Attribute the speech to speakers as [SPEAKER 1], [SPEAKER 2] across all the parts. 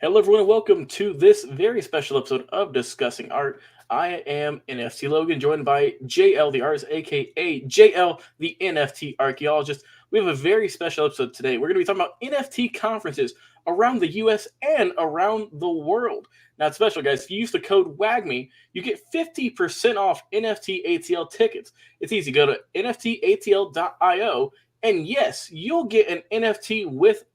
[SPEAKER 1] Hello, everyone, and welcome to this very special episode of Discussing Art. I am NFT Logan, joined by JL the Artist, aka JL the NFT Archaeologist. We have a very special episode today. We're going to be talking about NFT conferences around the US and around the world. Now, it's special, guys. If you use the code WAGME, you get 50% off NFT ATL tickets. It's easy. Go to nftatl.io. And yes, you'll get an NFT with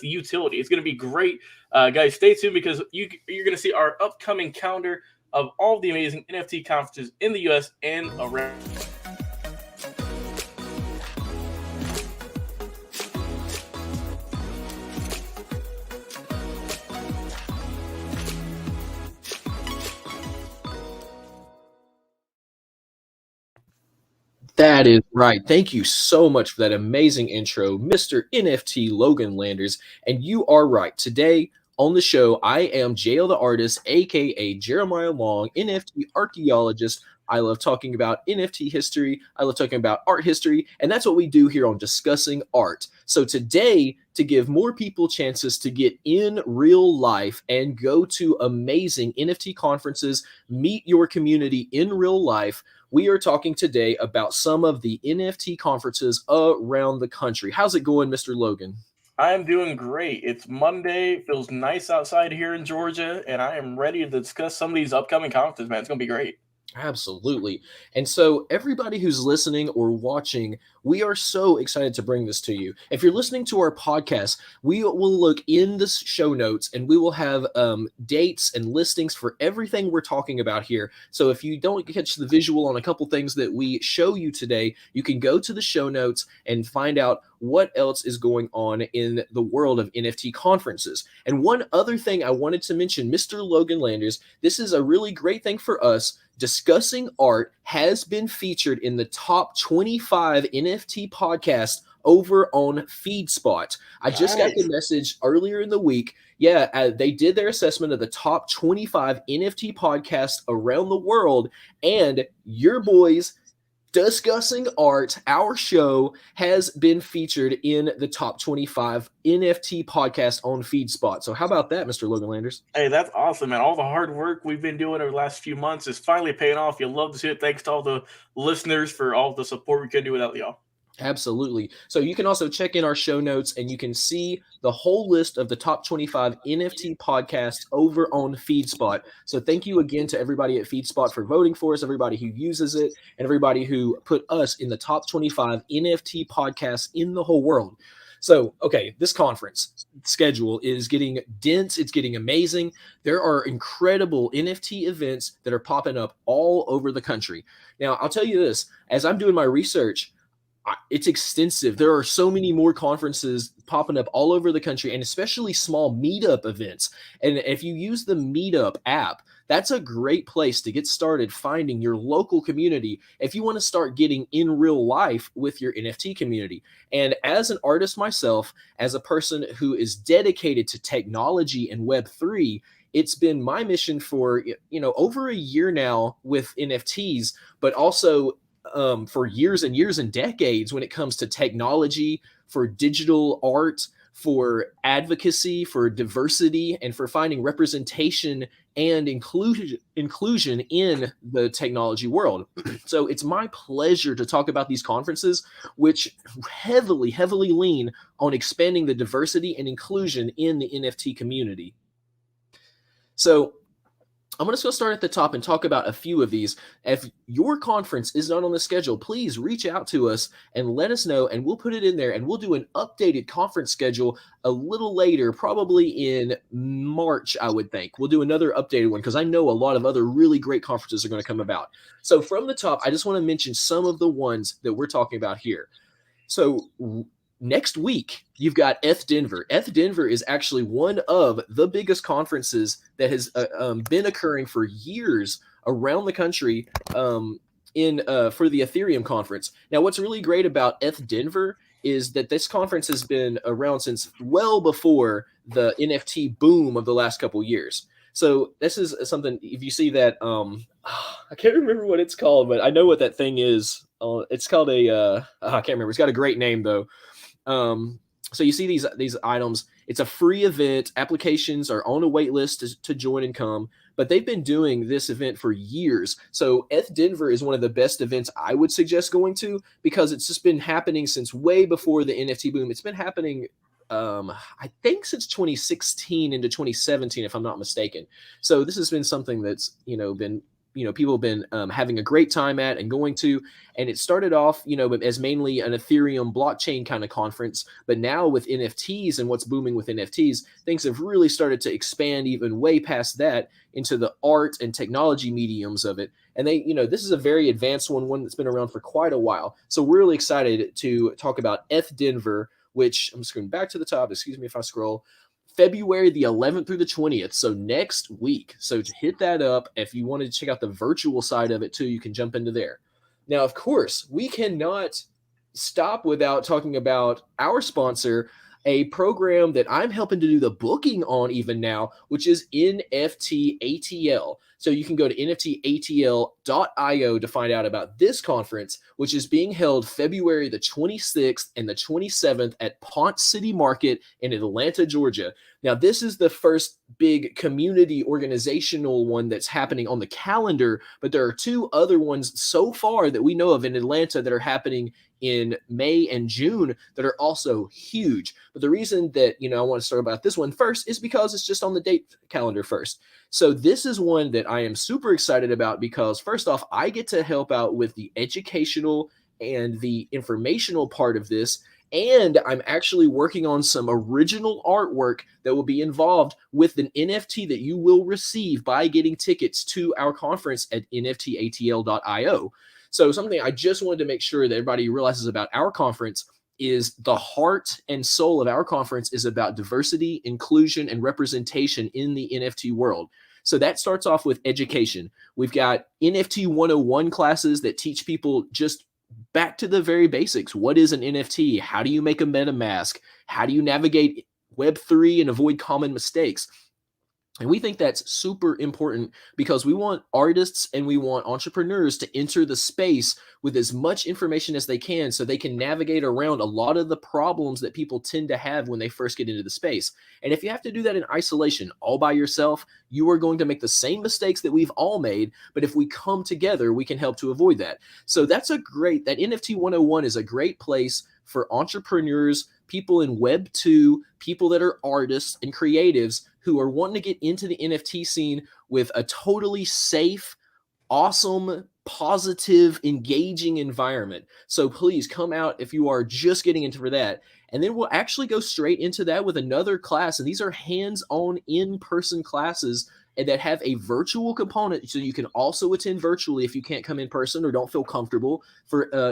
[SPEAKER 1] utility. It's going to be great. Guys, stay tuned because you're going to see our upcoming calendar of all the amazing NFT conferences in the US and around.
[SPEAKER 2] That is right. Thank you so much for that amazing intro, Mr. NFT Logan Landers. And you are right. Today on the show, I am JL the Artist, aka Jeremiah Long, NFT Archaeologist. I love talking about NFT history. I love talking about art history. And that's what we do here on Discussing Art. So today, to give more people chances to get in real life and go to amazing NFT conferences, meet your community in real life, we are talking today about some of the NFT conferences around the country. How's it going, Mr. Logan?
[SPEAKER 1] I'm doing great. It's Monday. It feels nice outside here in Georgia, and I am ready to discuss some of these upcoming conferences, man. It's going to be great.
[SPEAKER 2] Absolutely. And so, everybody who's listening or watching, we are so excited to bring this to you. If you're listening to our podcast, we will look in the show notes and we will have dates and listings for everything we're talking about here. So, if you don't catch the visual on a couple things that we show you today, you can go to the show notes and find out what else is going on in the world of NFT conferences. And one other thing I wanted to mention, Mr. Logan Landers, this is a really great thing for us. Discussing Art has been featured in the top 25 NFT podcasts over on Feedspot. I just got the message earlier in the week. Yeah, they did their assessment of the top 25 NFT podcasts around the world, and your boys Discussing Art, our show, has been featured in the top 25 NFT podcast on Feedspot. So how about that, Mr. Logan Landers?
[SPEAKER 1] Hey, that's awesome, man. All the hard work we've been doing over the last few months is finally paying off. You'll love to see it. Thanks to all the listeners for all the support we couldn't do without y'all.
[SPEAKER 2] Absolutely. So you can also check in our show notes and you can see the whole list of the top 25 NFT podcasts over on Feedspot. So thank you again to everybody at Feedspot for voting for us, everybody who uses it, and everybody who put us in the top 25 NFT podcasts in the whole world. So, okay, this conference schedule is getting dense. It's getting amazing. There are incredible NFT events that are popping up all over the country. Now, I'll tell you this, as I'm doing my research, it's extensive. There are so many more conferences popping up all over the country, and especially small meetup events. And if you use the Meetup app, that's a great place to get started finding your local community if you want to start getting in real life with your NFT community. And as an artist myself, as a person who is dedicated to technology and Web3, it's been my mission for over a year now with NFTs, but also for years and years and decades when it comes to technology, for digital art, for advocacy, for diversity, and for finding representation and inclusion in the technology world. So it's my pleasure to talk about these conferences, which heavily lean on expanding the diversity and inclusion in the NFT community. So I'm just going to start at the top and talk about a few of these. If your conference is not on the schedule, please reach out to us and let us know, and we'll put it in there, and we'll do an updated conference schedule a little later, probably in March, I would think. We'll do another updated one because I know a lot of other really great conferences are going to come about. So from the top, I just want to mention some of the ones that we're talking about here. So next week, you've got ETH Denver. ETH Denver is actually one of the biggest conferences that has been occurring for years around the country for the Ethereum conference. Now, what's really great about ETH Denver is that this conference has been around since well before the NFT boom of the last couple years. So this is something, if you see that, I can't remember what it's called, but I know what that thing is. It's called I can't remember. It's got a great name, though. So you see these items. It's a free event. Applications are on a wait list to join and come. But they've been doing this event for years. So ETH Denver is one of the best events I would suggest going to, because it's just been happening since way before the NFT boom. It's been happening, I think, since 2016 into 2017, if I'm not mistaken. So this has been something that's been people have been having a great time at and going to. And it started off, as mainly an Ethereum blockchain kind of conference. But now with NFTs and what's booming with NFTs, things have really started to expand even way past that into the art and technology mediums of it. And this is a very advanced one that's been around for quite a while. So we're really excited to talk about ETH Denver, which I'm scrolling back to the top. Excuse me if I scroll. February the 11th through the 20th, so next week. So to hit that up, if you wanted to check out the virtual side of it too, you can jump into there. Now, of course, we cannot stop without talking about our sponsor, a program that I'm helping to do the booking on even now, which is NFT ATL. So you can go to NFTATL.io to find out about this conference, which is being held February the 26th and the 27th at Ponce City Market in Atlanta, Georgia. Now, this is the first big community organizational one that's happening on the calendar, but there are two other ones so far that we know of in Atlanta that are happening in May and June that are also huge. But the reason that, I want to start about this one first is because it's just on the date calendar first. So this is one that I am super excited about because, first off, I get to help out with the educational and the informational part of this. And I'm actually working on some original artwork that will be involved with an NFT that you will receive by getting tickets to our conference at NFTATL.io. So something I just wanted to make sure that everybody realizes about our conference is the heart and soul of our conference is about diversity, inclusion, and representation in the NFT world. So that starts off with education. We've got NFT 101 classes that teach people just back to the very basics. What is an NFT? How do you make a MetaMask? How do you navigate Web3 and avoid common mistakes? And we think that's super important because we want artists and we want entrepreneurs to enter the space with as much information as they can so they can navigate around a lot of the problems that people tend to have when they first get into the space. And if you have to do that in isolation, all by yourself, you are going to make the same mistakes that we've all made. But if we come together, we can help to avoid that. So that NFT 101 is a great place for entrepreneurs, people in Web 2, people that are artists and creatives who are wanting to get into the NFT scene with a totally safe, awesome, positive, engaging environment. So please come out if you are just getting into for that. And then we'll actually go straight into that with another class. And these are hands-on in-person classes and that have a virtual component, so you can also attend virtually if you can't come in person or don't feel comfortable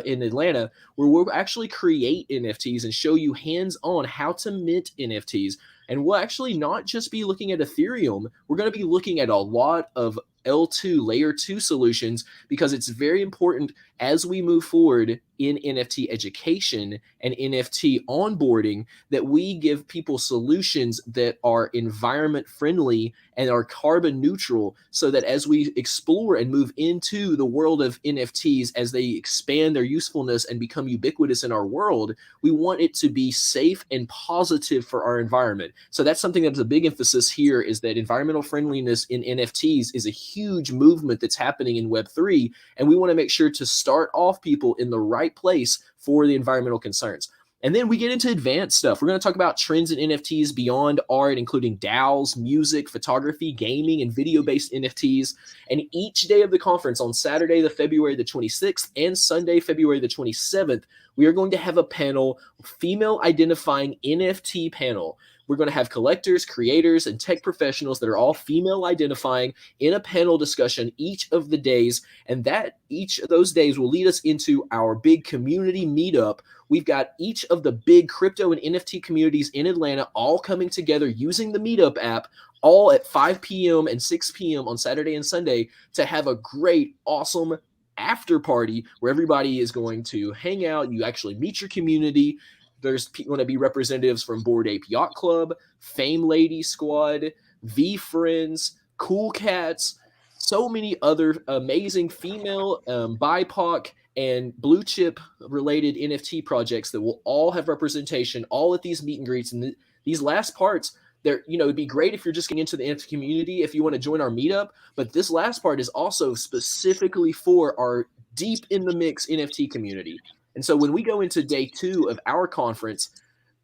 [SPEAKER 2] in Atlanta, where we'll actually create NFTs and show you hands-on how to mint NFTs. And we'll actually not just be looking at Ethereum, we're going to be looking at a lot of L2, layer 2 solutions, because it's very important as we move forward in NFT education and NFT onboarding that we give people solutions that are environment friendly and are carbon neutral, so that as we explore and move into the world of NFTs, as they expand their usefulness and become ubiquitous in our world, we want it to be safe and positive for our environment. So that's something that's a big emphasis here, is that environmental friendliness in NFTs is a huge movement that's happening in Web3, and we want to make sure to start off people in the right place for the environmental concerns. And then we get into advanced stuff. We're going to talk about trends in NFTs beyond art, including DAOs, music, photography, gaming, and video-based NFTs. And each day of the conference, on Saturday, the February the 26th, and Sunday, February the 27th, we are going to have a panel, female identifying NFT panel. We're going to have collectors, creators, and tech professionals that are all female identifying in a panel discussion each of the days. And that each of those days will lead us into our big community meetup. We've got each of the big crypto and NFT communities in Atlanta all coming together using the Meetup app, all at 5 p.m. and 6 p.m. on Saturday and Sunday, to have a great, awesome after party where everybody is going to hang out. You actually meet your community. There's going to be representatives from Bored Ape Yacht Club, Fame Lady Squad, V Friends, Cool Cats, so many other amazing female, BIPOC, and blue chip related NFT projects that will all have representation, all at these meet and greets. And these last parts, it'd be great if you're just getting into the NFT community if you want to join our meetup. But this last part is also specifically for our deep in the mix NFT community. And so when we go into day 2 of our conference,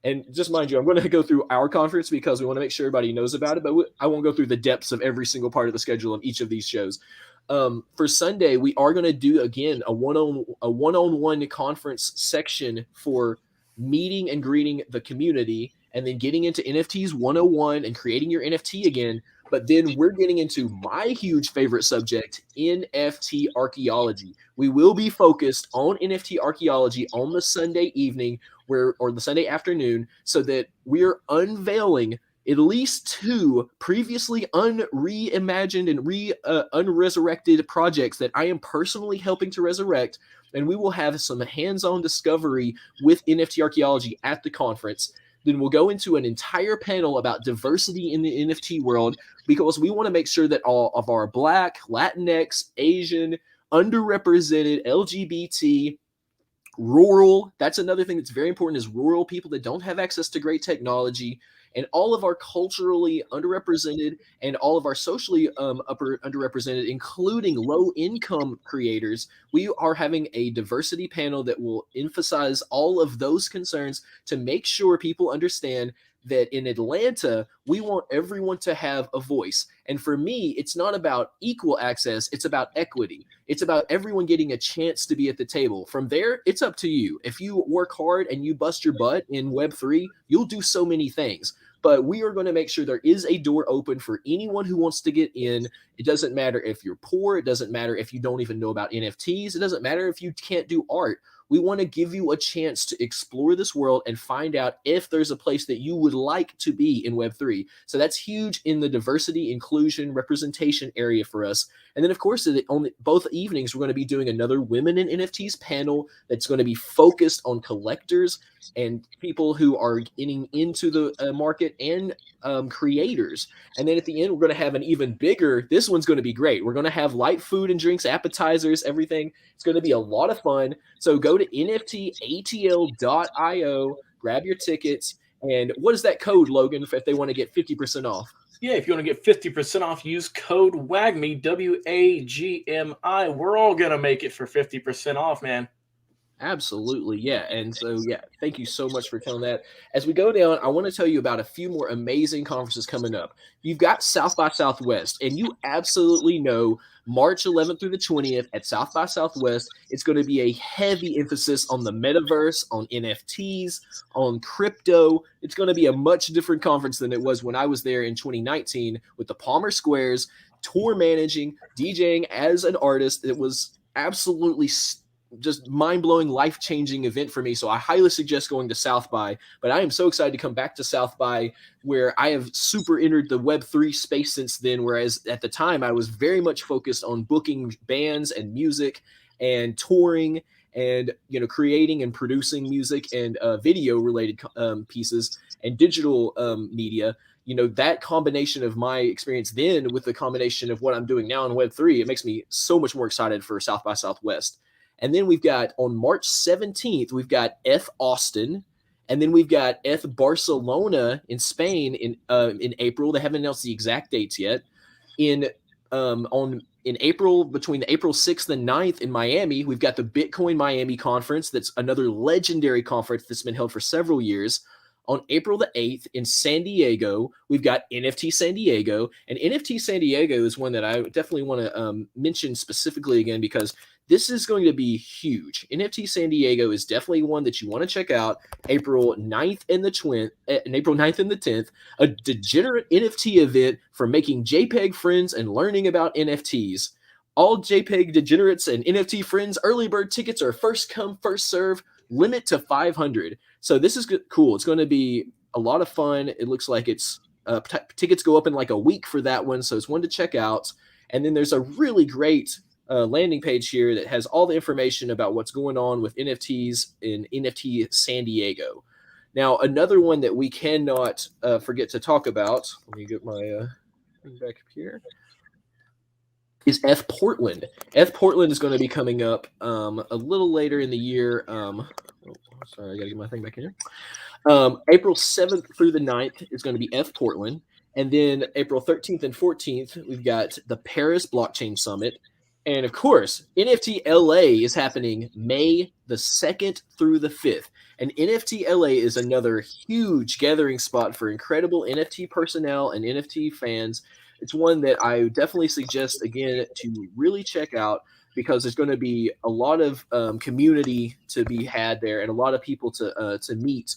[SPEAKER 2] and just mind you, I'm going to go through our conference because we want to make sure everybody knows about it, but I won't go through the depths of every single part of the schedule of each of these shows. For Sunday, we are going to do, again, a one-on-one conference section for meeting and greeting the community, and then getting into NFTs 101 and creating your NFT again. But then we're getting into my huge favorite subject, NFT archaeology. We will be focused on NFT archaeology on the Sunday evening or the Sunday afternoon, so that we're unveiling at least 2 previously reimagined and unresurrected projects that I am personally helping to resurrect. And we will have some hands-on discovery with NFT archaeology at the conference. Then we'll go into an entire panel about diversity in the NFT world, because we want to make sure that all of our Black, Latinx, Asian, underrepresented, LGBT, rural, that's another thing that's very important, is rural people that don't have access to great technology, and all of our culturally underrepresented and all of our socially underrepresented, including low-income creators. We are having a diversity panel that will emphasize all of those concerns to make sure people understand that in Atlanta, we want everyone to have a voice. And for me, it's not about equal access, it's about equity. It's about everyone getting a chance to be at the table. From there, it's up to you. If you work hard and you bust your butt in Web3, you'll do so many things. But we are going to make sure there is a door open for anyone who wants to get in. It doesn't matter if you're poor. It doesn't matter if you don't even know about NFTs. It doesn't matter if you can't do art. We want to give you a chance to explore this world and find out if there's a place that you would like to be in Web3. So that's huge in the diversity, inclusion, representation area for us. And then, of course, on both evenings, we're going to be doing another Women in NFTs panel that's going to be focused on collectors and people who are getting into the market, and creators. And then at the end, we're going to have an even bigger, this one's going to be great. We're going to have light food and drinks, appetizers, everything. It's going to be a lot of fun. So go to NFTATL.io, grab your tickets. And what is that code, Logan, if they want to get 50% off?
[SPEAKER 1] Yeah, if you want to get 50% off, use code WAGMI, WAGMI. We're all going to make it for 50% off, man.
[SPEAKER 2] Absolutely, yeah. And so, yeah, thank you so much for telling that. As we go down, I want to tell you about a few more amazing conferences coming up. You've got South by Southwest, and you absolutely know March 11th through the 20th at South by Southwest, it's going to be a heavy emphasis on the metaverse, on NFTs, on crypto. It's going to be a much different conference than it was when I was there in 2019 with the Palmer Squares, tour managing, DJing as an artist. It was absolutely just mind-blowing, life-changing event for me. So I highly suggest going to South by. But I am so excited to come back to South by, where I have super entered the Web3 space since then, whereas at the time I was very much focused on booking bands and music and touring and creating and producing music and video related pieces and digital media. That combination of my experience then with the combination of what I'm doing now in Web3, it makes me so much more excited for South by Southwest. And then we've got on March 17th, we've got ETH Austin, and then we've got ETH Barcelona in Spain in April. They haven't announced the exact dates yet. In April, between the April 6th and 9th in Miami, we've got the Bitcoin Miami conference. That's another legendary conference that's been held for several years. On April the 8th in San Diego, we've got NFT San Diego. And NFT San Diego is one that I definitely want to mention specifically again, because this is going to be huge. NFT San Diego is definitely one that you want to check out. April 9th and the 10th, a degenerate NFT event for making JPEG friends and learning about NFTs. All JPEG degenerates and NFT friends, early bird tickets are first come, first serve, limit to 500. So this is cool. It's going to be a lot of fun. It looks like it's tickets go up in like a week for that one. So it's one to check out. And then there's a really great landing page here that has all the information about what's going on with NFTs in NFT San Diego. Now, another one that we cannot forget to talk about. Let me get my back up here. is ETH Portland. ETH Portland is going to be coming up a little later in the year. Sorry, I got to get my thing back here. April 7th through the 9th is going to be ETH Portland. And then April 13th and 14th, we've got the Paris Blockchain Summit. And of course, NFT LA is happening May the 2nd through the 5th. And NFT LA is another huge gathering spot for incredible NFT personnel and NFT fans. It's one that I definitely suggest, again, to really check out because there's going to be a lot of community to be had there and a lot of people to meet.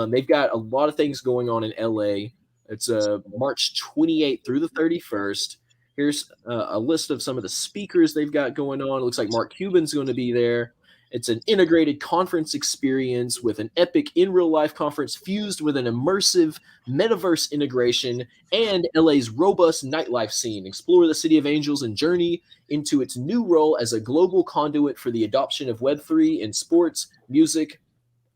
[SPEAKER 2] They've got a lot of things going on in LA. It's March 28th through the 31st. Here's a list of some of the speakers they've got going on. It looks like Mark Cuban's going to be there. It's an integrated conference experience with an epic in real life conference fused with an immersive metaverse integration and LA's robust nightlife scene. Explore the City of Angels and journey into its new role as a global conduit for the adoption of Web3 in sports, music,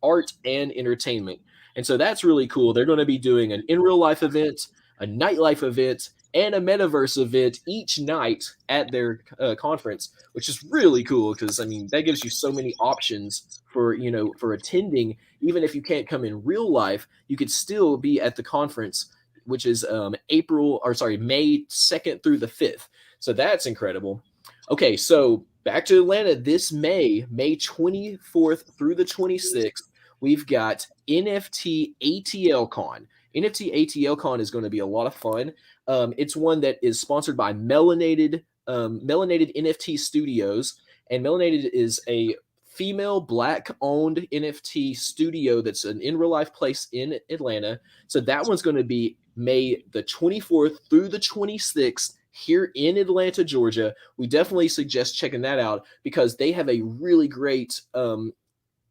[SPEAKER 2] art, and entertainment. And so that's really cool. They're going to be doing an in real life event, a nightlife event, and a metaverse event each night at their conference, which is really cool because I mean that gives you so many options for for attending. Even if you can't come in real life, you could still be at the conference, which is May 2nd through the 5th. So that's incredible. Okay, so back to Atlanta this May 24th through the 26th. We've got NFT ATL Con. NFT ATL Con is going to be a lot of fun. It's one that is sponsored by Melanated NFT Studios, and Melanated is a female Black-owned NFT studio that's an in real life place in Atlanta. So that one's going to be May the 24th through the 26th here in Atlanta, Georgia. We definitely suggest checking that out because they have a really great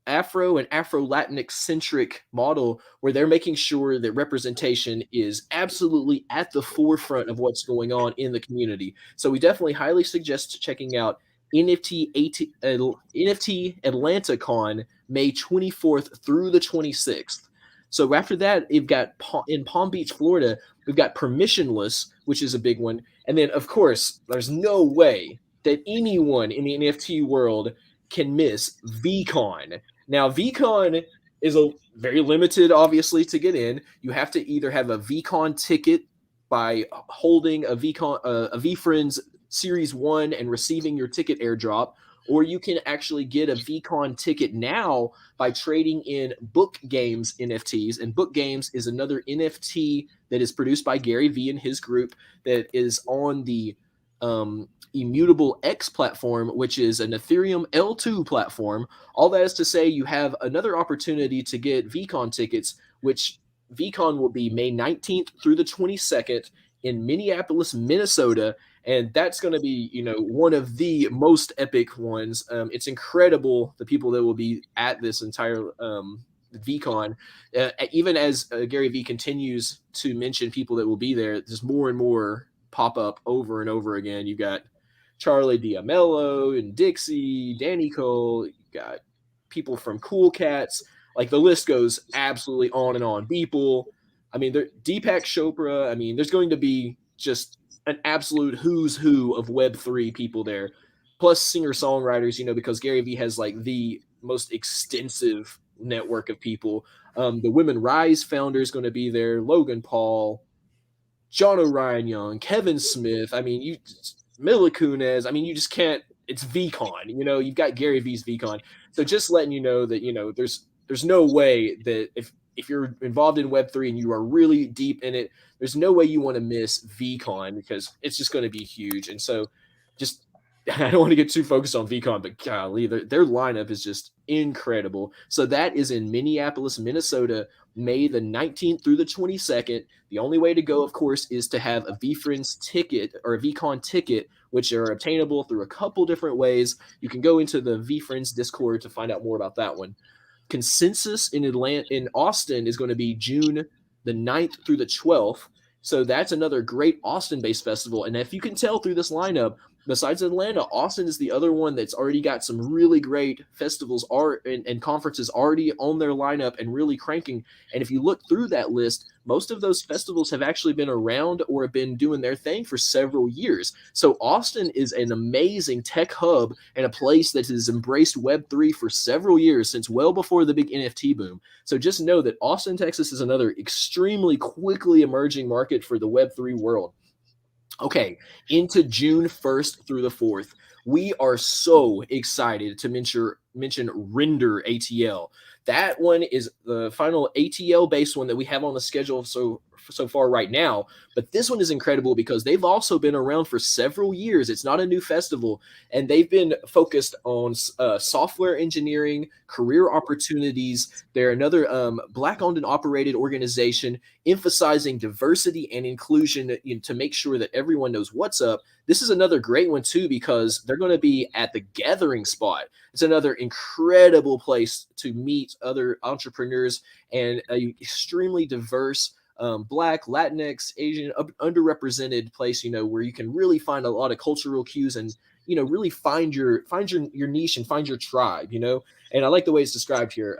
[SPEAKER 2] Afro and Afro-Latinx centric model where they're making sure that representation is absolutely at the forefront of what's going on in the community. So we definitely highly suggest checking out NFT Atlanta Con May 24th through the 26th. So after that, you've got in Palm Beach, Florida, we've got Permissionless, which is a big one. And then, of course, there's no way that anyone in the NFT world can miss VeeCon. Now, VeeCon is a very limited, obviously, to get in. You have to either have a VeeCon ticket by holding a VeeFriends Series 1 and receiving your ticket airdrop, or you can actually get a VeeCon ticket now by trading in Book Games NFTs. And Book Games is another NFT that is produced by Gary Vee and his group that is on the Immutable X platform, which is an Ethereum L2 platform. All that is to say, you have another opportunity to get VeeCon tickets, which VeeCon will be May 19th through the 22nd in Minneapolis, Minnesota. And that's going to be, one of the most epic ones. It's incredible, the people that will be at this entire VeeCon. Even as Gary Vee continues to mention people that will be there, there's more and more pop up over and over again. You got Charlie D'Amello and Dixie, Danny Cole, you got people from Cool Cats. Like the list goes absolutely on and on. Beeple, I mean, Deepak Chopra. I mean, there's going to be just an absolute who's who of Web3 people there, plus singer-songwriters, because Gary Vee has like the most extensive network of people. The Women Rise founder is going to be there, Logan Paul, John O'Ryan Young, Kevin Smith. I mean, Mila Kunis. I mean, you just can't. It's VeeCon. You've got Gary Vee's VeeCon. So just letting you know that there's no way that if you're involved in Web3 and you are really deep in it, there's no way you want to miss VeeCon because it's just going to be huge. And so just I don't want to get too focused on VeeCon, but golly, their lineup is just incredible. So that is in Minneapolis, Minnesota, May the 19th through the 22nd. The only way to go, of course, is to have a VeeFriends ticket or a VeeCon ticket, which are obtainable through a couple different ways. You can go into the VeeFriends Discord to find out more about that one. Consensus in Austin is going to be June the 9th through the 12th. So that's another great Austin-based festival. And if you can tell through this lineup, besides Atlanta, Austin is the other one that's already got some really great festivals and conferences already on their lineup and really cranking. And if you look through that list, most of those festivals have actually been around or have been doing their thing for several years. So Austin is an amazing tech hub and a place that has embraced Web3 for several years, since well before the big NFT boom. So just know that Austin, Texas is another extremely quickly emerging market for the Web3 world. Okay, into June 1st through the 4th. We are so excited to mention Render ATL. That one is the final ATL based one that we have on the schedule so far right now. But this one is incredible because they've also been around for several years. It's not a new festival, and they've been focused on software engineering, career opportunities. They're another Black-owned and operated organization emphasizing diversity and inclusion, to make sure that everyone knows what's up. This is another great one too because they're going to be at the Gathering Spot. It's another incredible place to meet other entrepreneurs and a extremely diverse Black, Latinx, Asian, underrepresented place, where you can really find a lot of cultural cues and, really find your niche and find your tribe, And I like the way it's described here.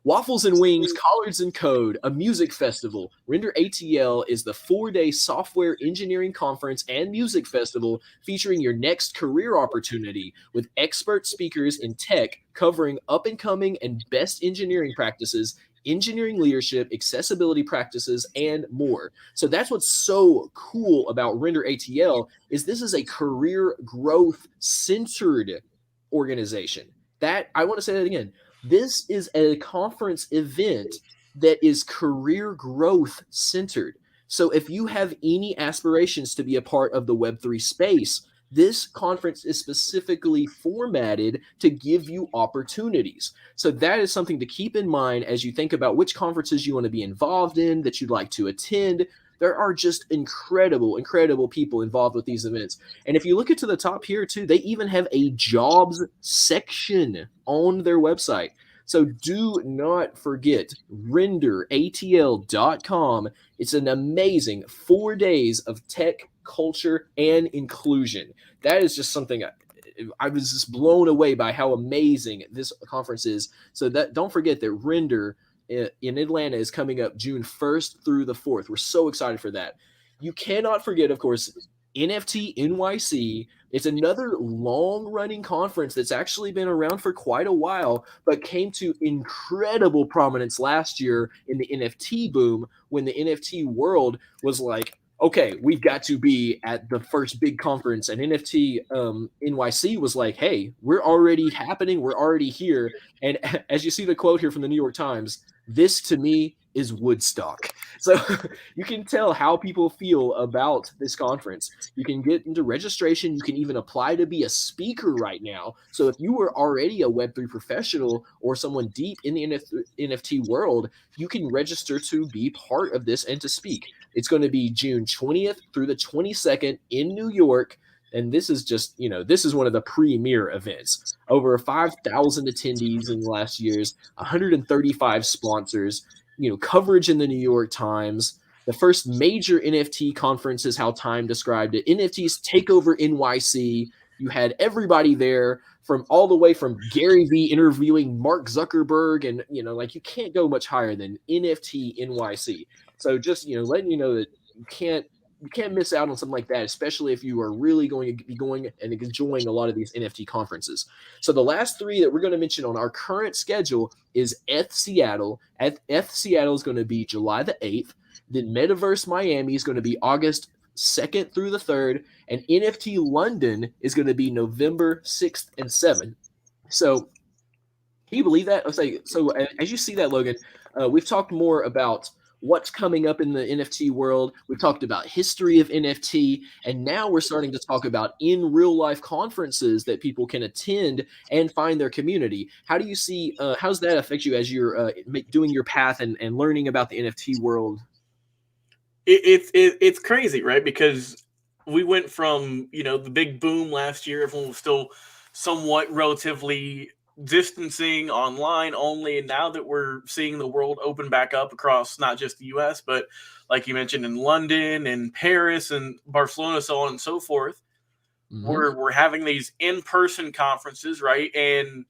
[SPEAKER 2] Waffles and Wings, Collards and Code, a music festival. Render ATL is the 4-day software engineering conference and music festival featuring your next career opportunity with expert speakers in tech covering up-and-coming and best engineering practices, engineering leadership, accessibility practices, and more. So that's what's so cool about Render ATL is this is a career growth centered organization. That I want to say that again. This is a conference event that is career growth centered. So if you have any aspirations to be a part of the Web3 space, this conference is specifically formatted to give you opportunities. So that is something to keep in mind as you think about which conferences you want to be involved in, that you'd like to attend. There are just incredible people involved with these events. And if you look into the top here too, they even have a jobs section on their website. So do not forget renderatl.com. It's an amazing 4 days of tech, culture, and inclusion. That is just something I was just blown away by how amazing this conference is. So that don't forget that Render in Atlanta is coming up June 1st through the 4th. We're so excited for that. You cannot forget, of course, NFT NYC. It's another long-running conference that's actually been around for quite a while, but came to incredible prominence last year in the NFT boom when the NFT world was like, okay, we've got to be at the first big conference. And NFT NYC was like, hey, we're already happening. We're already here. And as you see the quote here from the New York Times, this to me is Woodstock. So you can tell how people feel about this conference. You can get into registration. You can even apply to be a speaker right now. So if you were already a Web3 professional or someone deep in the NFT world, you can register to be part of this and to speak. It's going to be June 20th through the 22nd in New York. And this is just, this is one of the premier events. Over 5,000 attendees in the last years, 135 sponsors, coverage in the New York Times. The first major NFT conference is how Time described it. NFTs take over NYC. You had everybody there from all the way from Gary Vee interviewing Mark Zuckerberg. And, you can't go much higher than NFT NYC. So just, letting you know that you can't miss out on something like that, especially if you are really going to be going and enjoying a lot of these NFT conferences. So the last three that we're going to mention on our current schedule is ETH Seattle. ETH Seattle is going to be July the 8th. Then Metaverse Miami is going to be August 2nd through the 3rd. And NFT London is going to be November 6th and 7th. So can you believe that? So as you see that, Logan, we've talked more about what's coming up in the NFT world. We've talked about history of NFT, and now we're starting to talk about in real life conferences that people can attend and find their community. How do you see, how does that affect you as you're doing your path and learning about the NFT world?
[SPEAKER 1] It's crazy, right? Because we went from, the big boom last year, everyone was still somewhat relatively distancing online only, and now that we're seeing the world open back up across not just the US, but like you mentioned in London and Paris and Barcelona, so on and so forth,
[SPEAKER 2] Mhm.
[SPEAKER 1] we're having these in-person conferences, right? And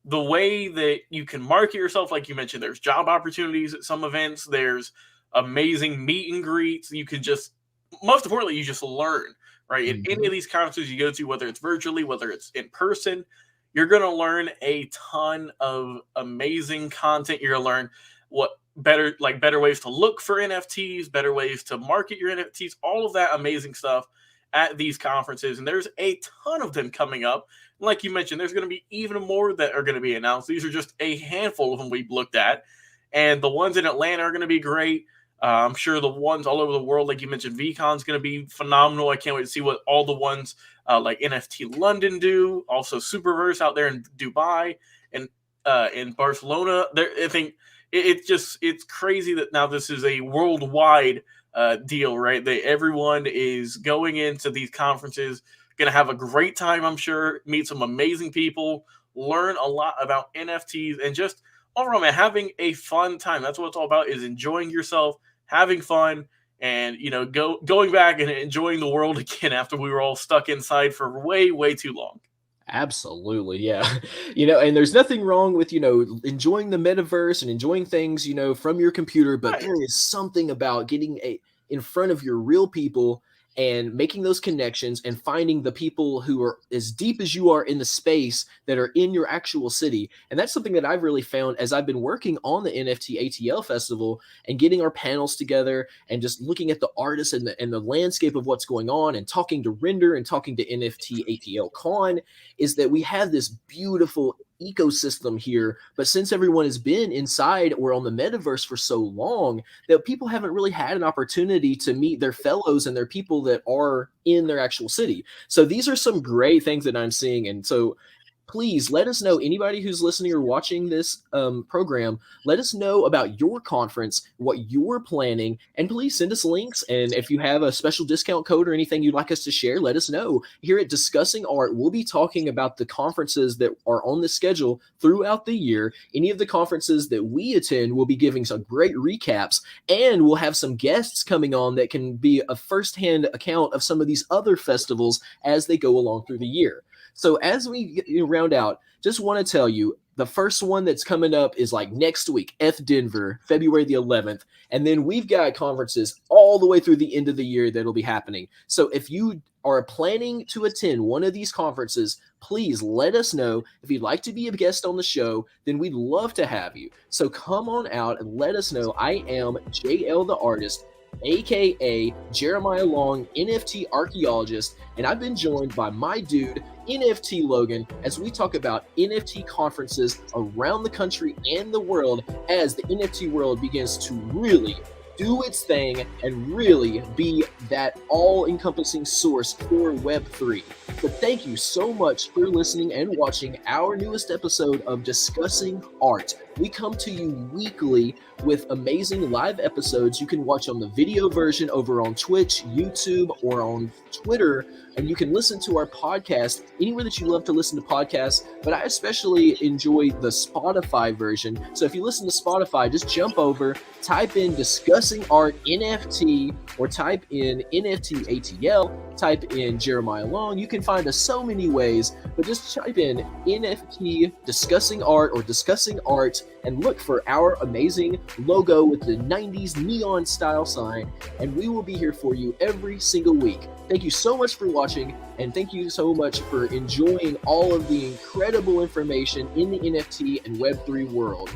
[SPEAKER 1] the way that you can market yourself, like you mentioned, there's job opportunities at some events, there's amazing meet and greets. You can just, most importantly, you just learn, right? In any
[SPEAKER 2] Mhm.
[SPEAKER 1] of these conferences you go to, whether it's virtually, whether it's in person, you're going to learn a ton of amazing content. You're going to learn what better ways to look for NFTs, better ways to market your NFTs, all of that amazing stuff at these conferences. And there's a ton of them coming up. Like you mentioned, there's going to be even more that are going to be announced. These are just a handful of them we've looked at. And the ones in Atlanta are going to be great. I'm sure the ones all over the world, like you mentioned, VeeCon is going to be phenomenal. I can't wait to see what all the ones like NFT London do. Also, Superverse out there in Dubai and in Barcelona. I think it's crazy that now this is a worldwide deal, right? Everyone is going into these conferences, going to have a great time, I'm sure, meet some amazing people, learn a lot about NFTs, and just overall, man, having a fun time. That's what it's all about, is enjoying yourself, having fun, and going back and enjoying the world again after we were all stuck inside for way, way too long.
[SPEAKER 2] Absolutely, yeah. And there's nothing wrong with, enjoying the metaverse and enjoying things, from your computer, but
[SPEAKER 1] Right.
[SPEAKER 2] there is something about getting in front of your real people and making those connections and finding the people who are as deep as you are in the space that are in your actual city. And that's something that I've really found as I've been working on the NFT ATL festival and getting our panels together and just looking at the artists and the landscape of what's going on and talking to Render and talking to NFT ATL Con, is that we have this beautiful ecosystem here. But since everyone has been inside or on the metaverse for so long, that people haven't really had an opportunity to meet their fellows and their people that are in their actual city. So these are some great things that I'm seeing. And so please let us know, anybody who's listening or watching this program, let us know about your conference, what you're planning, and please send us links. And if you have a special discount code or anything you'd like us to share, let us know. Here at Discussing Art, we'll be talking about the conferences that are on the schedule throughout the year. Any of the conferences that we attend, we'll be giving some great recaps, and we'll have some guests coming on that can be a firsthand account of some of these other festivals as they go along through the year. So as we round out, just want to tell you, the first one that's coming up is like next week, ETH Denver, February the 11th. And then we've got conferences all the way through the end of the year that'll be happening. So if you are planning to attend one of these conferences, please let us know. If you'd like to be a guest on the show, then we'd love to have you. So come on out and let us know. I am JL the Artist, aka Jeremiah Long, NFT archaeologist, and I've been joined by my dude, NFT Logan, as we talk about NFT conferences around the country and the world as the NFT world begins to really do its thing and really be that all-encompassing source for Web3. But thank you so much for listening and watching our newest episode of Discussing Art. We come to you weekly with amazing live episodes you can watch on the video version over on Twitch, YouTube, or on Twitter. And you can listen to our podcast anywhere that you love to listen to podcasts. But I especially enjoy the Spotify version. So if you listen to Spotify, just jump over, type in Discussing Art NFT, or type in NFT ATL, type in Jeremiah Long. You can find us so many ways, but just type in NFT Discussing Art or Discussing Art and look for our amazing logo with the 90s neon style sign, and we will be here for you every single week. Thank you so much for watching, and thank you so much for enjoying all of the incredible information in the NFT and Web3 world.